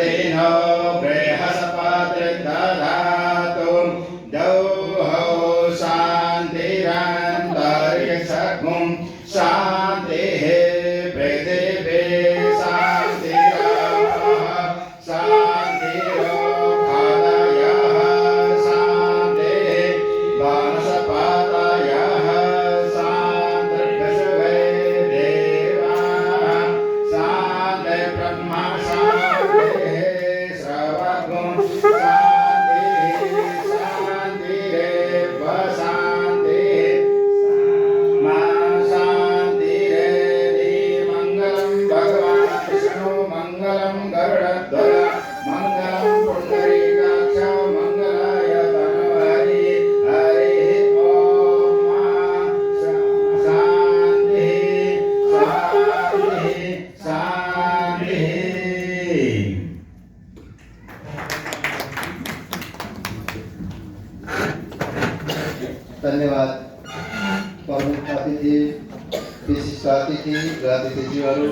स्वस्तिनो बृहस्पतिर्दधातु द्यौः शान्तिरन्तरिक्षं शान्तिः पृथिवी शान्तिरपः शान्तिरोषधयः शान्तिः वनस्पतयः शान्तिर्विश्वे देवाः शान्तिर्ब्रह्म शान्तिः सर्वगुण शान्तिः शान्तिरेव शान्तिः मा शान्तिरेधि मङ्गलं भगवान् विष्णु मङ्गलं गरुडध्वज मङ्गलं पुण्डरीकाक्ष मङ्गलाय तनोहरि हरिः ॐ शान्तिः शान्तिः शान्तिः। धन्यवाद प्रमुख अतिथि विशिष्ट अतिथि र अतिथिज्यूहरू